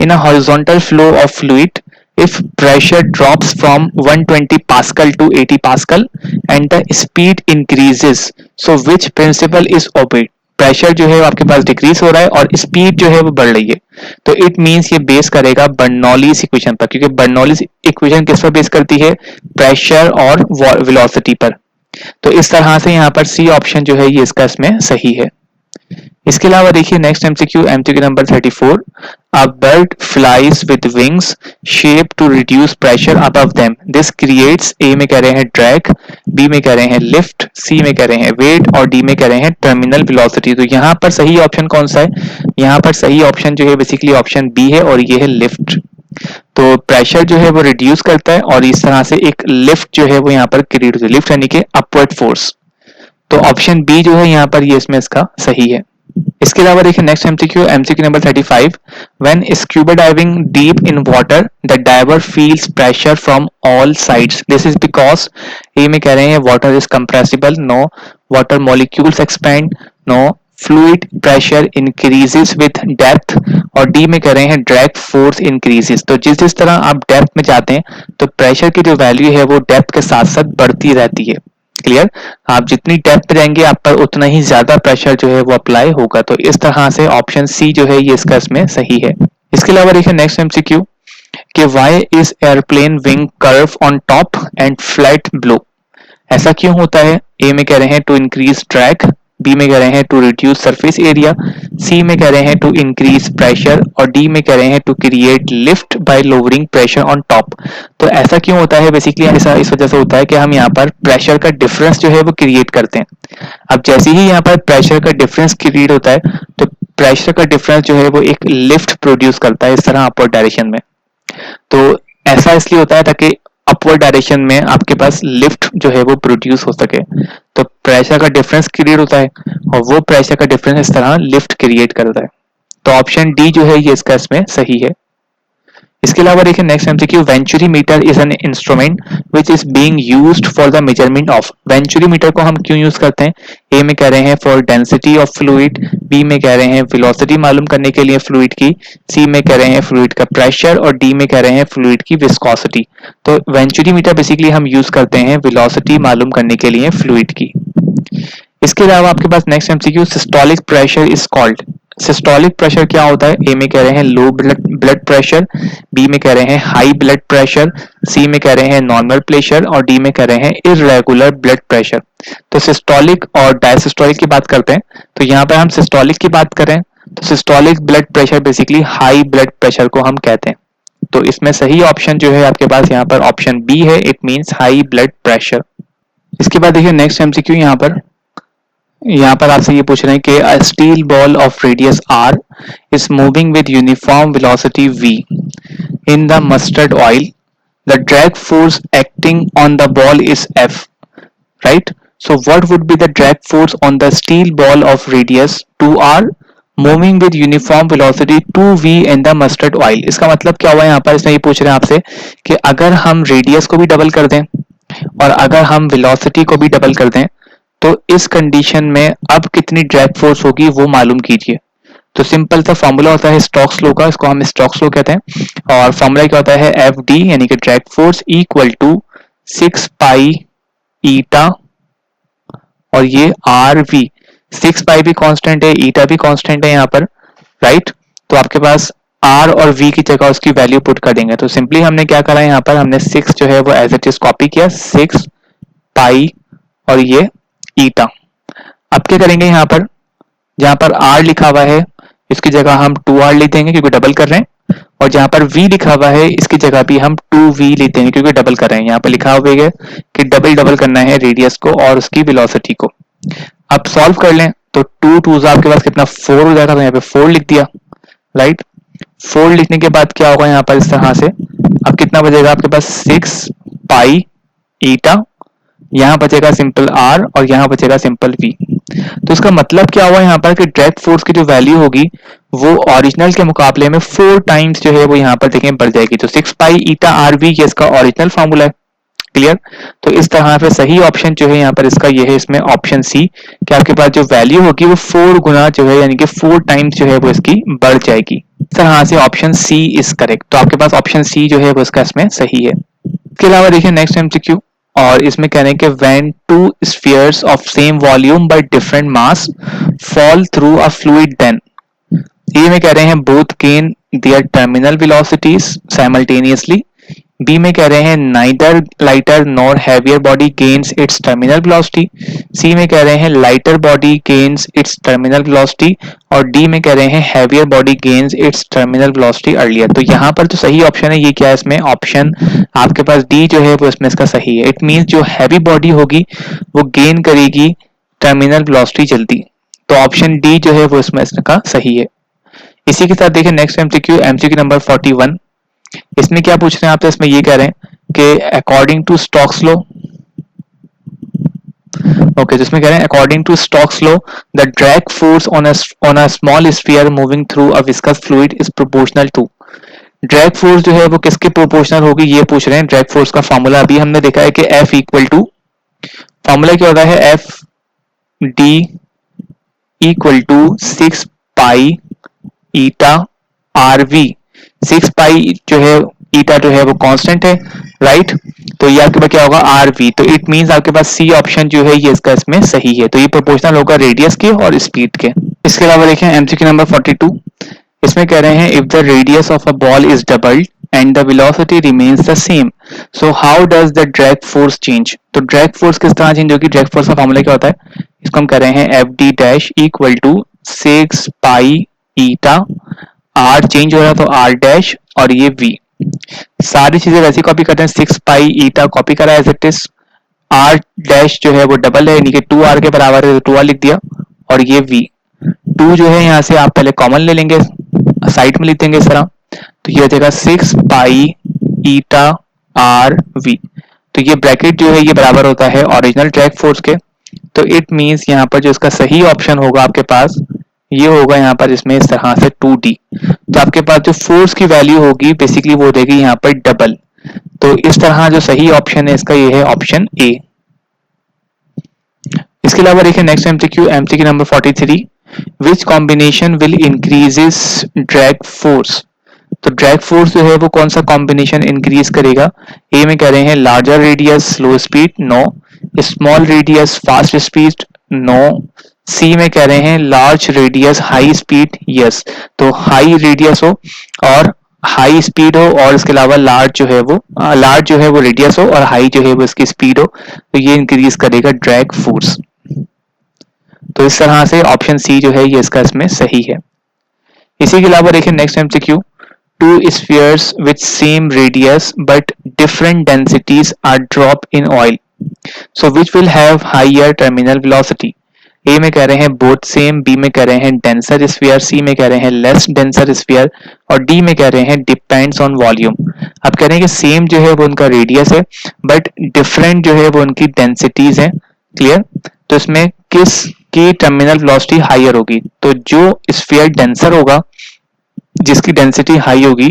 in a horizontal flow of fluid if pressure drops from 120 pascal to 80 pascal and the speed increases, so which principle is obeyed? Pressure जो है वो आपके पास डिक्रीज हो रहा है और स्पीड जो है वो बढ़ रही है, तो इट मींस ये बेस करेगा बर्नौलीज इक्वेशन पर, क्योंकि बर्नौलीज इक्वेशन किस पर बेस करती है? प्रेशर और वेलोसिटी पर। तो इस तरह से यहाँ पर सी ऑप्शन जो है ये इसका इसमें सही है। इसके अलावा देखिए next MCQ, MCQ number 34, a bird flies with wings shape to reduce pressure above them, this creates, A में कह रहे हैं ड्रैग, बी में कह रहे हैं लिफ्ट, सी में कह रहे हैं वेट, और डी में कह रहे हैं टर्मिनल वेलोसिटी। तो यहाँ पर सही ऑप्शन कौन सा है? यहाँ पर सही ऑप्शन जो है बेसिकली ऑप्शन बी है, और ये है लिफ्ट। तो प्रेशर जो है वो रिड्यूस करता है और इस तरह से एक लिफ्ट जो है वो यहाँ पर क्रिएट होती है, लिफ्ट यानी कि अपवर्ड फोर्स। तो ऑप्शन बी जो है यहाँ पर ये इसमें इसका सही है। इसके अलावा देखिए next MCQ, MCQ number 35, when scuba diving deep in water the diver feels pressure from all sides, this is because, A में कह रहे हैं water is compressible, no, water molecules expand, no, fluid pressure increases with depth, और D में कह रहे हैं drag force increases. तो जिस जिस तरह आप डेप्थ में जाते हैं तो प्रेशर की जो वैल्यू है वो डेप्थ के साथ साथ बढ़ती रहती है। क्लियर? आप जितनी डेप्थ पे जाएंगे आप पर उतना ही ज्यादा प्रेशर जो है वो अप्लाई होगा। तो इस तरह से ऑप्शन सी जो है ये इसका इसमें सही है। इसके अलावा देखिए नेक्स्ट एमसीक्यू कि why is airplane wing curve on top and flat below, ऐसा क्यों होता है? ए में कह रहे हैं टू इंक्रीज ड्रैग, बी में कह रहे हैं to reduce surface area, C में कह रहे हैं टू इंक्रीज प्रेशर, और डी में कह रहे हैं to create lift by lowering pressure on top. तो ऐसा क्यों होता है? बेसिकली ऐसा इस वजह से होता है कि हम यहाँ पर प्रेशर का डिफरेंस जो है वो क्रिएट करते हैं। अब जैसे ही यहाँ पर प्रेशर का डिफरेंस क्रिएट होता है तो प्रेशर का डिफरेंस जो है वो एक लिफ्ट प्रोड्यूस करता है इस तरह अपवर्ड डायरेक्शन में। तो ऐसा इसलिए होता है ताकि अपवर्ड डायरेक्शन में आपके पास लिफ्ट जो है वो प्रोड्यूस हो सके। तो प्रेशर का डिफरेंस क्रिएट होता है और वो प्रेशर का डिफरेंस इस तरह लिफ्ट क्रिएट करता है। तो ऑप्शन डी जो है ये इसका इसमें सही है। इसके अलावा देखिए next MCQ, venturi meter is an instrument which is being used for the measurement of, venturi meter को हम क्यों यूज करते हैं? ए में कह रहे हैं for density of fluid, B में कह रहे हैं वेलोसिटी मालूम करने के लिए फ्लूइड की, सी में कह रहे हैं फ्लूइड का प्रेशर, और डी में कह रहे हैं फ्लूइड की विस्कोसिटी। तो वेंचुरी मीटर बेसिकली हम यूज करते हैं वेलोसिटी मालूम करने के लिए फ्लूइड की। इसके अलावा आपके पास next MCQ, systolic pressure is called, systolic pressure क्या होता है? ए में कह रहे हैं लो ब्लड प्रेशर, बी में कह रहे हैं हाई ब्लड प्रेशर, सी में कह रहे हैं नॉर्मल प्रेशर, और डी में कह रहे हैं इररेगुलर ब्लड प्रेशर। तो सिस्टोलिक और डायसिस्टोलिक की बात करते हैं, तो यहाँ पर हम सिस्टोलिक की बात करें तो systolic blood pressure basically high blood pressure को हम कहते हैं। तो इसमें सही ऑप्शन जो है आपके पास यहाँ पर ऑप्शन बी है, it means high blood pressure. इसके बाद देखिए नेक्स्ट एमसीक्यू, यहाँ पर आपसे ये पूछ रहे हैं कि a steel ball of radius r is moving with uniform velocity v in the mustard oil, the drag force acting on the ball is F, right? So what would be the drag force on the steel ball of radius 2r moving with uniform velocity 2v in the mustard oil? इसका मतलब क्या हुआ? यहाँ पर इसमें ये पूछ रहे हैं आपसे कि अगर हम रेडियस को भी डबल कर दें और अगर हम वेलोसिटी को भी डबल कर दें तो इस कंडीशन में अब कितनी ड्रैग फोर्स होगी वो मालूम कीजिए। तो सिंपल सा फॉर्मूला होता है स्टोक्स लॉ का, इसको हम स्टोक्स लॉ कहते हैं। और फॉर्मूला क्या होता है, एफ डी यानी कि drag force equal to 6 pi ईटा और ये आर वी। 6 पाई भी कांस्टेंट है, ईटा भी कांस्टेंट है यहाँ पर, राइट। तो आपके पास आर और वी की जगह उसकी वैल्यू पुट कर देंगे। तो सिंपली हमने क्या करा यहाँ पर, हमने 6 जो है वो एज इट इज कॉपी किया, 6 पाई और ये ईटा। अब क्या करेंगे यहाँ पर, जहां पर आर लिखा हुआ है इसकी जगह हम 2r लिख देंगे क्योंकि डबल कर रहे हैं, और जहां पर v लिखा हुआ है इसकी जगह भी हम 2v लिख देंगे क्योंकि डबल कर रहे हैं। यहाँ पर लिखा हुआ है कि डबल डबल करना है रेडियस को और उसकी वेलोसिटी को। अब सॉल्व कर लें तो 2 2 आपके पास कितना 4 हो जाएगा, तो यहाँ पे 4 लिख दिया, राइट। 4 लिखने के बाद क्या होगा यहाँ पर इस तरह से, अब कितना बचेगा आपके पास 6 पाई ईटा, यहाँ बचेगा सिंपल r और यहाँ बचेगा सिंपल v। तो इसका मतलब क्या हुआ यहाँ पर कि ड्रैग फोर्स की जो वैल्यू होगी वो ओरिजिनल के मुकाबले में 4 टाइम्स जो है वो यहाँ पर देखें बढ़ जाएगी। तो 6 पाई ईटा आर वी ये इसका ओरिजिनल फार्मूला है, क्लियर। तो इस तरह से सही ऑप्शन जो है यहाँ पर इसका ये है, इसमें ऑप्शन सी, कि आपके पास जो वैल्यू होगी वो 4 गुना जो है यानी कि 4 टाइम्स जो है वो इसकी बढ़ जाएगी। इस तरह से ऑप्शन सी इज करेक्ट। तो आपके पास ऑप्शन सी जो है वो इसका इसमें सही है। इसके अलावा देखिए नेक्स्ट एमसीक्यू, और इसमें कह रहे हैं कि when two spheres of same volume but different mass fall through a fluid then, ए में कह रहे हैं both gain their terminal velocities simultaneously, B में कह रहे हैं neither lighter nor heavier body gains its terminal velocity, सी में कह रहे हैं lighter body gains its terminal velocity, और डी में कह रहे हैं heavier body gains its terminal velocity earlier। तो यहाँ पर जो सही ऑप्शन है ये क्या है, इसमें ऑप्शन आपके पास डी जो है वो इसमें इसका सही है। इट मीन्स जो हैवी बॉडी होगी वो गेन करेगी टर्मिनल वेलोसिटी जल्दी। तो ऑप्शन डी जो है वो इसमें इसका सही है। इसी के साथ देखिए नेक्स्ट एमसीक्यू, एमसीक्यू नंबर 41। इसमें क्या पूछ रहे हैं आपसे, इसमें ये कह रहे हैं कि according to Stokes law, okay, जिसमें कह रहे हैं according to Stokes law the drag force on a small sphere moving through a viscous fluid is proportional to. Drag force जो है वो किसके प्रोपोर्शनल होगी ये पूछ रहे हैं। ड्रैग फोर्स का फॉर्मूला अभी हमने देखा है कि F इक्वल टू, फॉर्मूला क्या होता है, F D equal to 6 pi eta R V. 6 pi जो है ईटा जो है वो कांस्टेंट है, राइट। तो ये आपके पास क्या होगा आर वी। तो इट मींस आपके पास सी ऑप्शन जो है ये इसका इसमें सही है। तो ये प्रोपोर्शनल होगा रेडियस के और स्पीड के। इसके अलावा देखें एमसीक्यू नंबर 42। इसमें कह रहे हैं if the radius of a ball is doubled and the velocity remains the same, so how does the drag force change. तो ड्रैग फोर्स किस तरह चेंज होगी, ड्रैग फोर्स का फॉर्मूला क्या होता है, इसको हम कह रहे हैं F D dash equal to 6 pi eta, R change हो रहा है तो आर डैश और ये वी। सारी चीजें वैसी कॉपी करते हैं, 6 पाई ईटा कॉपी करा as it is, R dash जो है वो डबल है यानी कि 2r के बराबर है तो 2r लिख दिया, और ये v 2 जो है यहाँ से आप पहले कॉमन ले लेंगे, साइड में लिख देंगे इस तरह, तो ये हो जाएगा 6 पाई ईटा आर वी। तो ये ब्रैकेट जो है ये बराबर होता है ओरिजिनल ड्रैग फोर्स के। तो इट मींस यहाँ पर जो इसका सही ऑप्शन होगा आपके पास ये होगा यहाँ पर इसमें इस तरह से 2d। तो आपके पास जो फोर्स की वैल्यू होगी बेसिकली वो देगी यहाँ पर डबल। तो इस तरह जो सही ऑप्शन है इसका ये है ऑप्शन ए। इसके अलावा देखिए next MCQ, MCQ number 43, which combination will increases drag force. तो ड्रैग फोर्स जो है वो कौन सा कॉम्बिनेशन इंक्रीज करेगा। ए में कह रहे हैं larger radius slow speed, no. Small radius fast speed, no. C में कह रहे हैं large radius high speed, yes. तो हाई रेडियस हो और हाई स्पीड हो और इसके अलावा लार्ज जो है वो रेडियस हो और हाई जो है वो इसकी स्पीड हो, तो ये इंक्रीज करेगा ड्रैग फोर्स। तो इस तरह से ऑप्शन सी जो है ये इसका इसमें सही है। इसी के अलावा देखिए next MCQ, two spheres with same radius but different densities are dropped in oil, so which will have higher terminal velocity। A में कह रहे हैं both same, B में कह रहे हैं denser sphere, C में कह रहे हैं less denser sphere और D में कह रहे हैं depends on volume। अब कह रहे हैं कि same जो है वो उनका radius है but different जो है वो उनकी densities है, क्लियर। तो इसमें किस की terminal velocity higher होगी, तो जो sphere denser होगा जिसकी डेंसिटी हाई होगी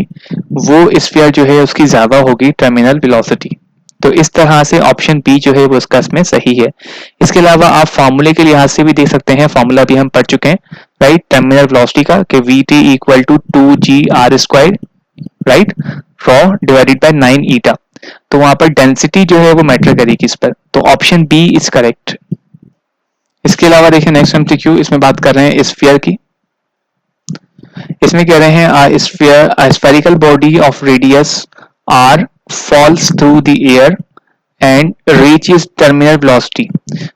वो स्फीयर जो है उसकी ज्यादा होगी टर्मिनल वेलोसिटी। तो इस तरह से ऑप्शन बी जो है वो इसका इसमें सही है। इसके अलावा आप फार्मूले के लिहाज से भी देख सकते हैं, फार्मूला भी हम पढ़ चुके हैं राइट, टर्मिनल वेलोसिटी का कि Vt equal to 2gr², right, rho divided by 9 eta. तो वहां पर डेंसिटी जो है वो मैटर करेगी इस पर, तो ऑप्शन बी इज करेक्ट। इसके अलावा देखिए नेक्स्ट एमसीक्यू, इसमें बात कर रहे हैं स्फीयर की। इसमें कह रहे हैं sphere, a spherical body of radius r falls through the air and reaches terminal velocity.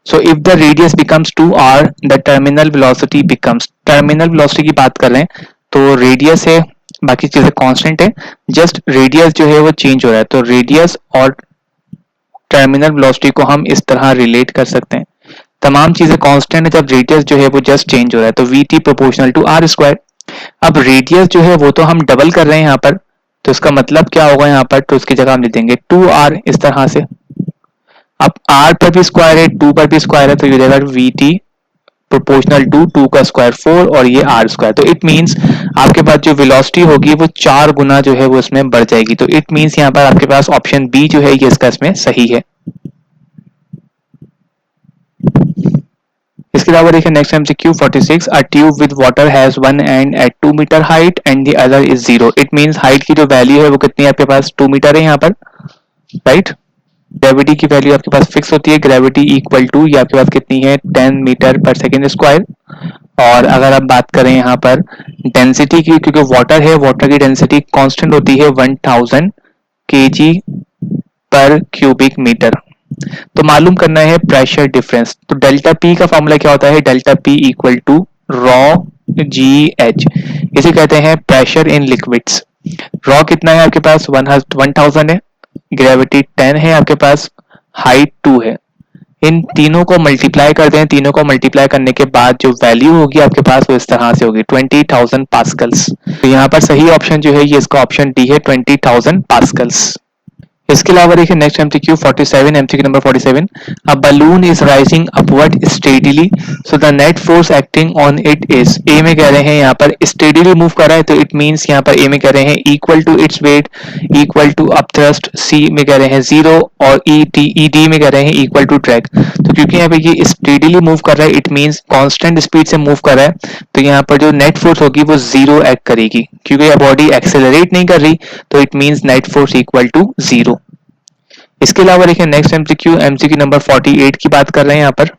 So if the radius becomes 2r, the terminal velocity becomes, terminal velocity की बात कर रहे हैं तो radius है, बाकी चीजें कांस्टेंट है, जस्ट रेडियस जो है वो चेंज हो रहा है। तो रेडियस और टर्मिनल वेलोसिटी को हम इस तरह रिलेट कर सकते हैं, तमाम चीजें कांस्टेंट है जब रेडियस जो है वो जस्ट चेंज हो रहा है, तो Vt प्रोपोर्शनल टू r²। अब रेडियस जो है वो तो हम डबल कर रहे हैं यहाँ पर, तो इसका मतलब क्या होगा यहाँ पर, तो उसकी जगह हम लिख देंगे 2r इस तरह से। अब r पर भी स्क्वायर है, 2 पर भी स्क्वायर है, तो ये देगा Vt प्रोपोर्शनल टू 2 का स्क्वायर 4 और ये r²। तो इट मींस आपके पास जो वेलोसिटी होगी वो 4 गुना जो है वो इसमें बढ़ जाएगी। तो इट मींस यहाँ पर आपके पास ऑप्शन बी जो है ये इसका इसमें सही है। इसके अलावा देखिए next MCQ 46, a tube with water has one end at 2 metre height and the other is 0। It means height की जो वैल्यू है वो कितनी है आपके पास, 2 मीटर है यहाँ पर, राइट। ग्रेविटी की वैल्यू आपके पास फिक्स होती है, ग्रेविटी इक्वल टू ये आपके पास कितनी है 10 मीटर पर सेकेंड स्क्वायर। और अगर आप बात करें यहाँ पर डेंसिटी की, क्योंकि वाटर है, वाटर की डेंसिटी कांस्टेंट होती है 1000 kg पर क्यूबिक मीटर। तो मालूम करना है प्रेशर डिफरेंस, तो डेल्टा पी का फॉर्मूला क्या होता है, delta P equal to rho G H, इसे कहते हैं प्रेशर इन लिक्विड्स। रॉ कितना है आपके पास 1000 है, ग्रेविटी 10 है आपके पास, हाइट 2 है, इन तीनों को मल्टीप्लाई कर दें, तीनों को मल्टीप्लाई करने के बाद जो वैल्यू होगी आपके पास वो इस तरह से होगी 20,000 पास्कल्स। तो यहाँ पर सही ऑप्शन जो है ये इसका ऑप्शन डी है, 20,000 पास्कल्स। इसके अलावा देखिए next MCQ 47, MCQ number 47, a balloon is rising upward steadily so the net force acting on it is, A में कह रहे हैं यहाँ पर स्टेडीली मूव कर रहा है, तो इट मींस यहाँ पर ए में कह रहे हैं equal to its weight equal to upthrust, C में कह रहे हैं 0 और डी में कह रहे हैं इक्वल टू ड्रैग। तो क्योंकि यहाँ पे ये स्टेडीली मूव कर रहा है इट मींस कांस्टेंट स्पीड से मूव कर रहा है, तो यहाँ पर जो नेट फोर्स होगी वो 0 एक्ट करेगी, क्योंकि ये बॉडी एक्सेलरेट नहीं कर रही, तो it means net force equal to 0। इसके अलावा देखिए नेक्स्ट एमसीक्यू, एमसीक्यू नंबर 48 की बात कर रहे हैं यहाँ पर।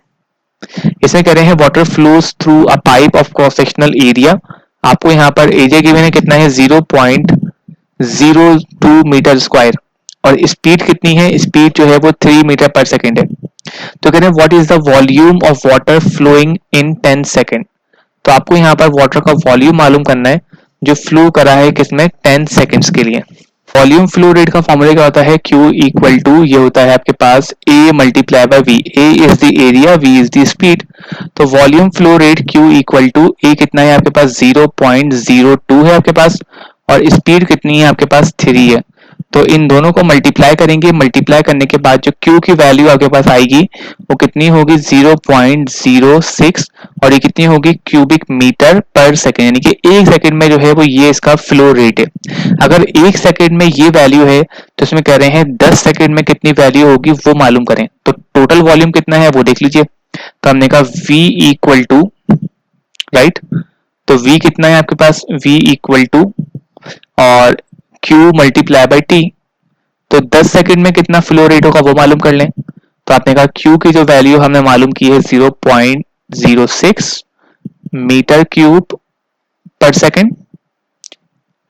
इसमें कह रहे हैं water flows through a pipe of cross sectional area, आपको यहाँ पर एरिया गिवन है कितना है 0.02 मीटर स्क्वायर, और स्पीड कितनी है, स्पीड जो है वो 3 मीटर पर सेकेंड है। तो कह रहे हैं what is the volume of water flowing in 10 second, तो आपको यहाँ पर वाटर का वॉल्यूम मालूम करना है जो फ्लो करा है किसमें 10 सेकेंड्स के लिए। वॉल्यूम फ्लो रेट का फॉर्मूला क्या होता है, Q इक्वल टू ये होता है आपके पास A multiply by V, A is the area, V is the speed. तो volume flow rate Q equal to A कितना है आपके पास 0.02 है आपके पास, और स्पीड कितनी है आपके पास 3 है। तो इन दोनों को मल्टीप्लाई करेंगे, मल्टीप्लाई करने के बाद जो Q की वैल्यू आपके पास आएगी वो कितनी होगी 0.06, और ये कितनी होगी क्यूबिक मीटर पर सेकेंड, यानी कि एक सेकेंड में जो है वो ये इसका फ्लो रेट है। अगर एक सेकेंड में ये वैल्यू है तो इसमें कह रहे हैं 10 सेकेंड में कितनी वैल्यू होगी वो मालूम करें। तो टोटल वॉल्यूम कितना है वो देख लीजिए, तो हमने कहा V इक्वल टू, राइट, तो V कितना है आपके पास, V इक्वल टू और Q मल्टीप्लाई बाई T, तो 10 सेकंड में कितना फ्लो रेट होगा वो मालूम कर लें। तो आपने कहा Q की जो वैल्यू हमने मालूम की है 0.06 मीटर क्यूब पर सेकंड,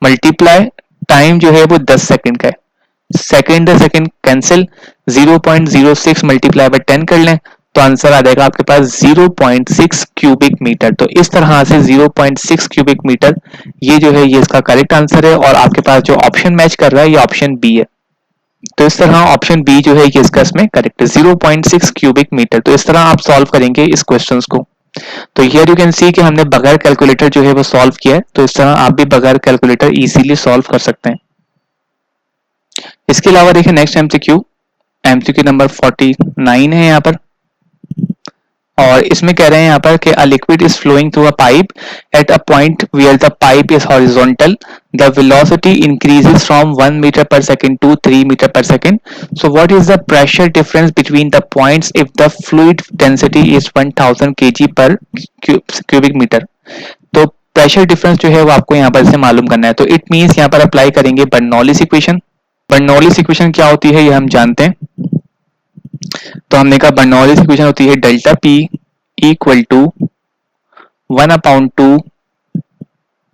मल्टीप्लाई टाइम जो है वो 10 सेकंड का है, second second cancel, 0.06 multiply by 10 कर लें तो आंसर आ जाएगा आपके पास 0.6 क्यूबिक मीटर। तो इस तरह से 0.6 क्यूबिक मीटर ये जो है ये इसका करेक्ट आंसर है, और आपके पास जो ऑप्शन मैच कर रहा है ये ऑप्शन बी है। तो इस तरह ऑप्शन बी जो है ये इसका इसमें करेक्ट है, 0.6 क्यूबिक मीटर। तो इस तरह आप सॉल्व करेंगे इस क्वेश्चंस को। तो हियर यू कैन सी कि हमने बगैर कैलकुलेटर जो है वो सॉल्व किया है, तो इस तरह आप भी बगैर कैलकुलेटर इजीली सॉल्व कर सकते हैं। इसके अलावा देखिए नेक्स्ट एमसीक्यू, एमसीक्यू नंबर 49 है यहाँ पर, और इसमें कह रहे हैं यहाँ पर कि a liquid is flowing through a pipe at a point where the pipe is horizontal, the velocity increases from 1 meter per second to 3 meter per second. So what is the pressure difference between the points if the fluid density is 1000 kg per cubic meter? तो pressure difference जो है वो आपको यहाँ पर से मालूम करना है. तो इट मींस यहाँ पर अप्लाई करेंगे बर्नौलीज इक्वेशन. बर्नौलीज इक्वेशन क्या होती है ये हम जानते हैं. तो हमने कहा बर्नौलीज इक्वेशन होती है delta P equal to 1/2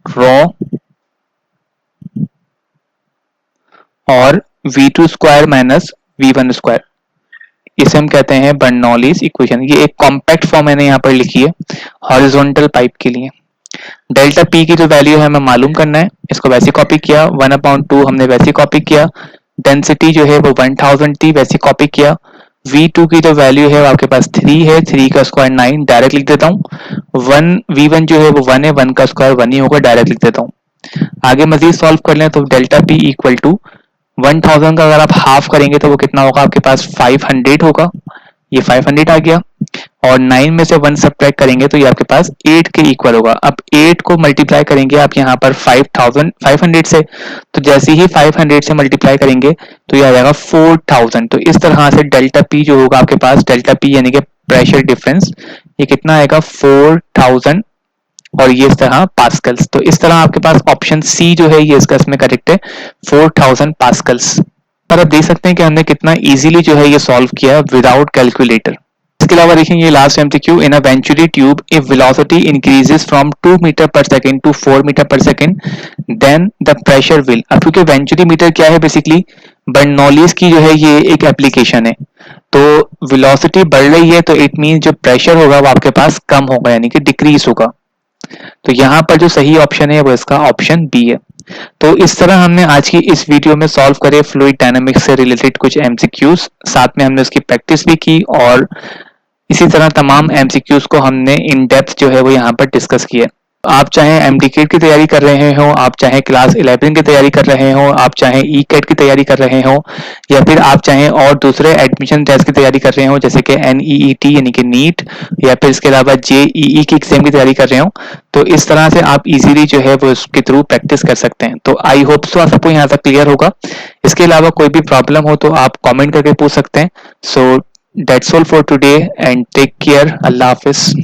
rho और v2 square minus v1 square. इसे हम कहते हैं बर्नौलीज इक्वेशन. ये एक कॉम्पैक्ट फॉर्म मैंने यहाँ पर लिखी है हॉरिजॉन्टल पाइप के लिए. डेल्टा पी की जो वैल्यू है हमें मालूम करना है. इसको वैसे कॉपी किया, 1/2 हमने वैसे कॉपी किया. डेंसिटी जो है वो 1000 थी, वैसे कॉपी किया. v2 की जो वैल्यू है वो आपके पास 3 है, 3 का स्क्वायर 9, डायरेक्ट लिख देता हूँ. v1 जो है वो 1 है, 1 का स्क्वायर 1 ही होगा, डायरेक्ट लिख देता हूँ. आगे मजीद सॉल्व कर लें तो डेल्टा पी इक्वल टू 1000 का अगर आप हाफ करेंगे तो वो कितना होगा आपके पास 500 होगा. ये 500 आ गया और 9 में से 1 सब्ट्रैक्ट करेंगे तो ये आपके पास 8 के इक्वल होगा. अब 8 को मल्टीप्लाई करेंगे आप यहाँ पर 500 से, तो जैसे ही 500 से मल्टीप्लाई करेंगे तो ये आ जाएगा 4000. तो इस तरह से डेल्टा पी जो होगा आपके पास, डेल्टा पी यानी कि प्रेशर डिफरेंस, ये कितना आएगा 4000 और ये इस तरह पास्कल्स. तो इस तरह आपके पास ऑप्शन सी जो है ये इसका इसमें करेक्ट है, 4000 पास्कल्स. पर आप देख सकते हैं कि हमने कितना इजीली जो है ये सॉल्व किया विदाउट कैलकुलेटर. इसके अलावा देखेंगे last MCQ. In a venturi tube if velocity increases from 2 metre per second to 4 metre per second then the pressure will. अब क्योंकि वेंचुरी मीटर क्या है, बेसिकली बर्नौलीज की जो है ये एक एप्लीकेशन है. तो वेलोसिटी बढ़ रही है तो इट मीन जो प्रेशर होगा वो आपके पास कम होगा, यानी कि डिक्रीज होगा. तो यहाँ पर जो सही ऑप्शन है वो इसका ऑप्शन बी है. तो इस तरह हमने आज की इस वीडियो में सॉल्व करे फ्लूइड डायनामिक्स से रिलेटेड कुछ एमसीक्यूज. साथ में हमने उसकी प्रैक्टिस भी की और इसी तरह तमाम एमसीक्यूज को हमने इन डेप्थ जो है वो यहाँ पर डिस्कस किया. आप चाहे एमडीकेट की तैयारी कर रहे हो, आप चाहे क्लास 11 की तैयारी कर रहे हो, आप चाहे ई कैट की तैयारी कर रहे हो, या फिर आप चाहे और दूसरे एडमिशन टेस्ट की तैयारी कर रहे हो जैसे कि एनईईटी यानी कि नीट, या फिर इसके अलावा जेईई की एग्जाम की तैयारी कर रहे हो, तो इस तरह से आप इजीली जो है वो उसके थ्रू प्रैक्टिस कर सकते हैं. तो आई होप सो सबको यहाँ तक क्लियर होगा. इसके अलावा कोई भी प्रॉब्लम हो तो आप कॉमेंट करके पूछ सकते हैं. So that's all for today and take care. अल्लाह हाफिज.